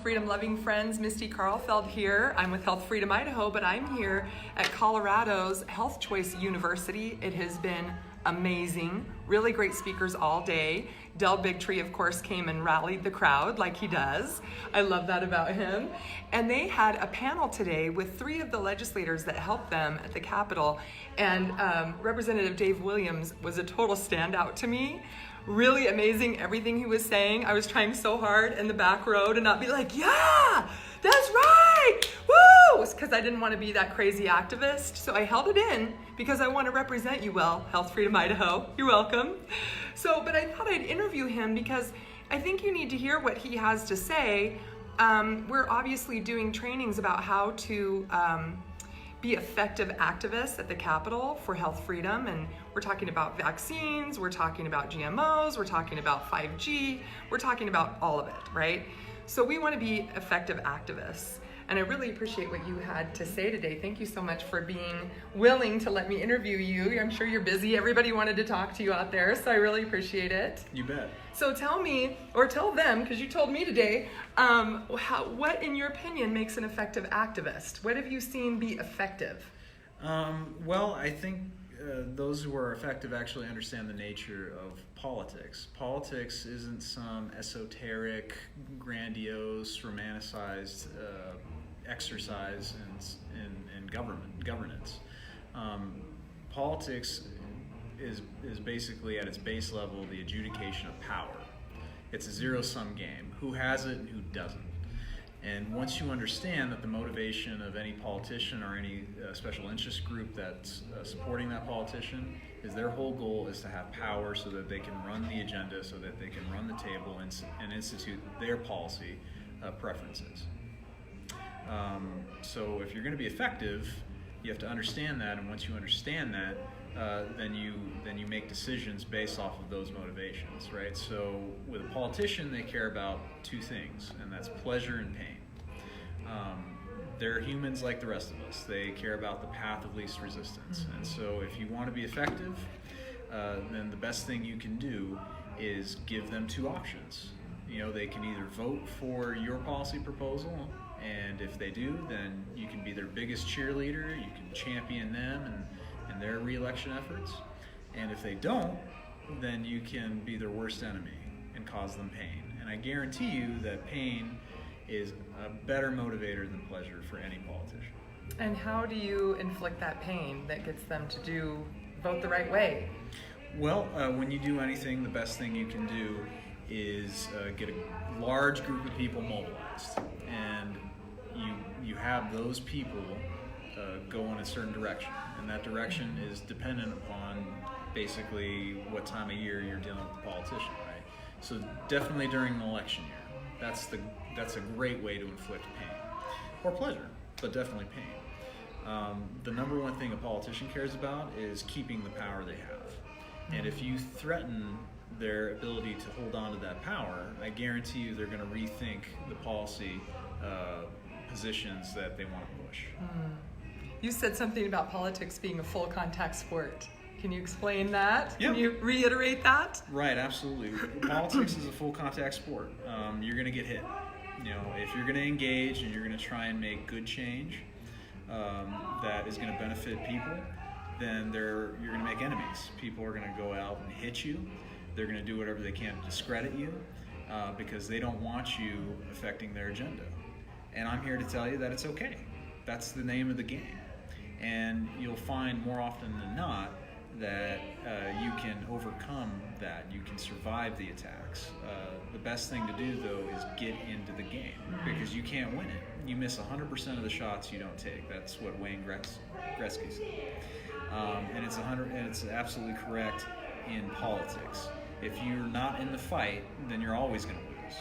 freedom loving friends. Miste Karlfeldt here. I'm with Health Freedom Idaho, but I'm here at Colorado's Health Choice University. It has been amazing. Really great speakers all day. Del Bigtree, of course, came and rallied the crowd like he does. I love that about him. And they had a panel today with 3 of the legislators that helped them at the Capitol. And Representative Dave Williams was a total standout to me. Really amazing everything he was saying. I was trying so hard in the back row to not be like, yeah, that's right, woo, because I didn't want to be that crazy activist. So I held it in because I want to represent you well, Health Freedom Idaho. You're welcome. But I thought I'd interview him because I think you need to hear what he has to say. We're obviously doing trainings about how to be effective activists at the Capitol for health freedom, and we're talking about vaccines, we're talking about GMOs, we're talking about 5G, we're talking about all of it, right? So we want to be effective activists, and I really appreciate what you had to say today. Thank you so much for being willing to let me interview you. I'm sure you're busy. Everybody wanted to talk to you out there, so I really appreciate it. You bet. So tell me, or tell them, because you told me today, what in your opinion makes an effective activist? What have you seen be effective? Well, I think those who are effective actually understand the nature of politics. Politics isn't some esoteric, grandiose, romanticized exercise in governance. Politics is basically at its base level the adjudication of power. It's a zero-sum game. Who has it and who doesn't? And once you understand that the motivation of any politician or any special interest group that's supporting that politician is their whole goal is to have power so that they can run the agenda, so that they can run the table and institute their policy preferences. So if you're going to be effective, you have to understand that, and once you understand that, then you make decisions based off of those motivations, right? So with a politician, they care about 2 things, and that's pleasure and pain. They're humans like the rest of us. They care about the path of least resistance. And so if you want to be effective, then the best thing you can do is give them 2 options. They can either vote for your policy proposal, and if they do, then you can be their biggest cheerleader, you can champion them and their re-election efforts. And if they don't, then you can be their worst enemy and cause them pain. And I guarantee you that pain is a better motivator than pleasure for any politician. And how do you inflict that pain that gets them to vote the right way? Well, when you do anything, the best thing you can do is get a large group of people mobilized. And you have those people go in a certain direction. And that direction is dependent upon basically what time of year you're dealing with the politician, right? So definitely during an election year, that's a great way to inflict pain or pleasure, but definitely pain. The number one thing a politician cares about is keeping the power they have. And if you threaten their ability to hold on to that power, I guarantee you they're going to rethink the policy positions that they want to push. You said something about politics being a full contact sport. Can you explain that? Yep. Can you reiterate that? Right, absolutely. Politics is a full contact sport. You're going to get hit. If you're going to engage and you're going to try and make good change that is going to benefit people, then you're going to make enemies. People are going to go out and hit you. They're going to do whatever they can to discredit you because they don't want you affecting their agenda. And I'm here to tell you that it's okay. That's the name of the game. And you'll find more often than not that you can overcome that. You can survive the attacks. The best thing to do, though, is get into the game because you can't win it. You miss 100% of the shots you don't take. That's what Wayne Gretzky said. And it's absolutely correct in politics. If you're not in the fight, then you're always going to lose.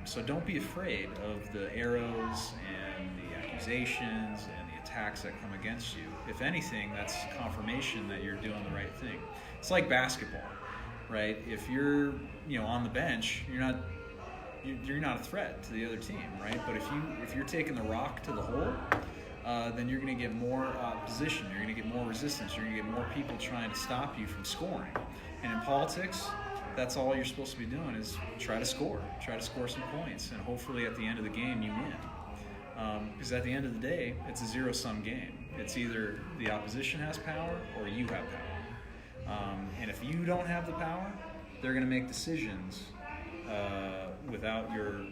So don't be afraid of the arrows and the accusations and the attacks that come against you. If anything, that's confirmation that you're doing the right thing. It's like basketball, right? If you're on the bench, you're not a threat to the other team, right? But if you're taking the rock to the hole, then you're going to get more opposition. You're going to get more resistance. You're going to get more people trying to stop you from scoring. And in politics, that's all you're supposed to be doing is try to score some points, and hopefully at the end of the game you win. Because at the end of the day, it's a zero-sum game. It's either the opposition has power or you have power. And if you don't have the power, they're going to make decisions without your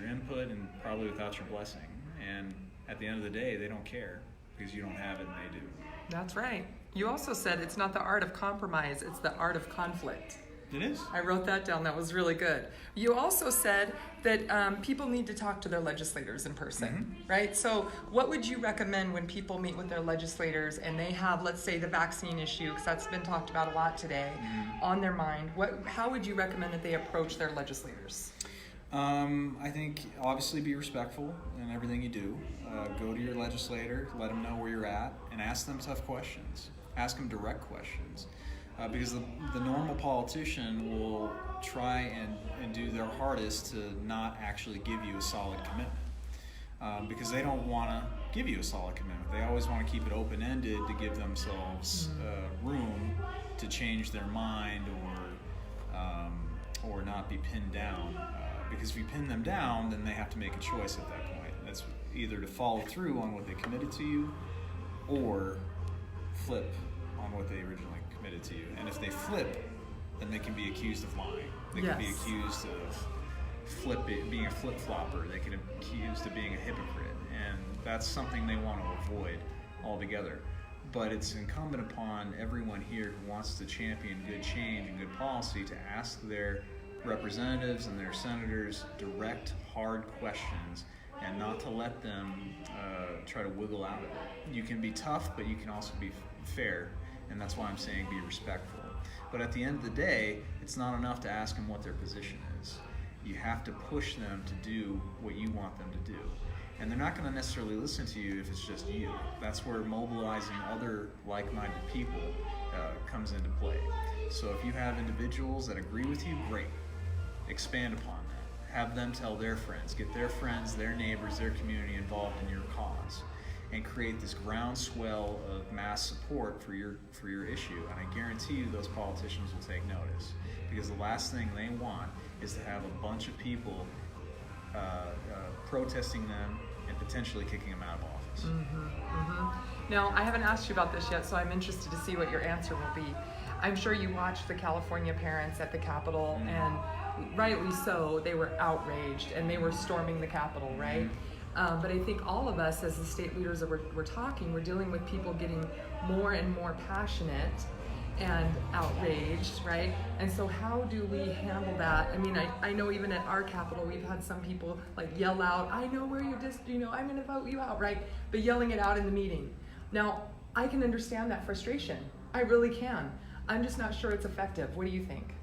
input and probably without your blessing. And at the end of the day, they don't care because you don't have it and they do. That's right. You also said it's not the art of compromise, it's the art of conflict. It is. I wrote that down. That was really good. You also said that people need to talk to their legislators in person, right? So what would you recommend when people meet with their legislators and they have, let's say, the vaccine issue, because that's been talked about a lot today, on their mind? How would you recommend that they approach their legislators? I think obviously be respectful in everything you do. Go to your legislator, let them know where you're at, and ask them tough questions. Ask them direct questions. Because the normal politician will try and do their hardest to not actually give you a solid commitment. Because they don't want to give you a solid commitment. They always want to keep it open-ended to give themselves room to change their mind or not be pinned down. Because if you pin them down, then they have to make a choice at that point. That's either to follow through on what they committed to you or flip on what they originally committed to you. And if they flip, then they can be accused of lying. They can be accused of being a flip-flopper. They can be accused of being a hypocrite. And that's something they want to avoid altogether. But it's incumbent upon everyone here who wants to champion good change and good policy to ask their representatives and their senators direct, hard questions and not to let them try to wiggle out of it. You can be tough, but you can also be fair. And that's why I'm saying be respectful. But at the end of the day, it's not enough to ask them what their position is. You have to push them to do what you want them to do. And they're not going to necessarily listen to you if it's just you. That's where mobilizing other like-minded people comes into play. So if you have individuals that agree with you, great. Expand upon that. Have them tell their friends. Get their friends, their neighbors, their community involved in your cause. And create this groundswell of mass support for your issue. And I guarantee you those politicians will take notice. Because the last thing they want is to have a bunch of people protesting them and potentially kicking them out of office. Now, I haven't asked you about this yet, so I'm interested to see what your answer will be. I'm sure you watched the California parents at the Capitol, and rightly so, they were outraged, and they were storming the Capitol, right? But I think all of us as the state leaders that we're talking, we're dealing with people getting more and more passionate and outraged, right? And so how do we handle that? I mean, I know even at our Capitol, we've had some people like yell out, I know where you're I'm gonna vote you out, right? But yelling it out in the meeting. Now, I can understand that frustration. I really can. I'm just not sure it's effective. What do you think?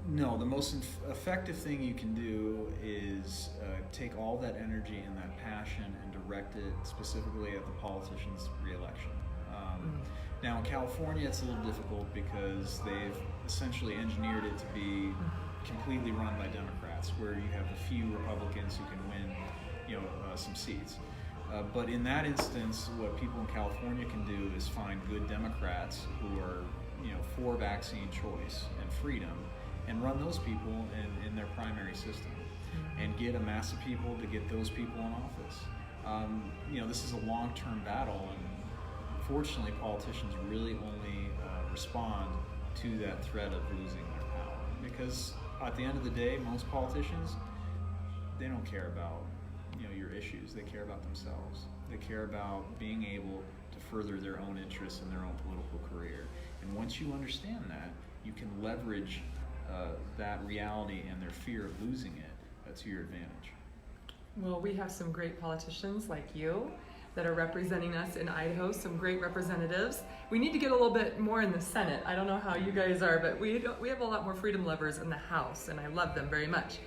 No, the most effective thing you can do is take all that energy and that passion and direct it specifically at the politician's re-election. Now in California it's a little difficult because they've essentially engineered it to be completely run by Democrats, where you have a few Republicans who can win some seats. But in that instance, what people in California can do is find good Democrats who are for vaccine choice and freedom, and run those people in their primary system, and get a mass of people to get those people in office. This is a long-term battle, and fortunately, politicians really only respond to that threat of losing their power. Because at the end of the day, most politicians, they don't care about your issues. They care about themselves. They care about being able to further their own interests in their own political career. And once you understand that, you can leverage that reality and their fear of losing it to your advantage. Well, we have some great politicians like you that are representing us in Idaho, some great representatives. We need to get a little bit more in the Senate. I don't know how you guys are, but we have a lot more freedom lovers in the House, and I love them very much.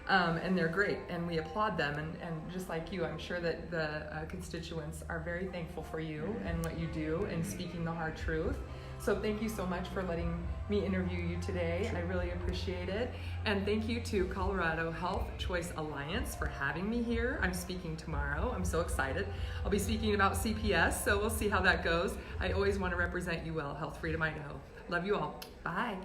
And they're great, and we applaud them. And just like you, I'm sure that the constituents are very thankful for you and what you do and speaking the hard truth. So thank you so much for letting me interview you today. I really appreciate it. And thank you to Colorado Health Choice Alliance for having me here. I'm speaking tomorrow. I'm so excited. I'll be speaking about CPS, so we'll see how that goes. I always want to represent you well, Health Freedom Idaho. Love you all. Bye.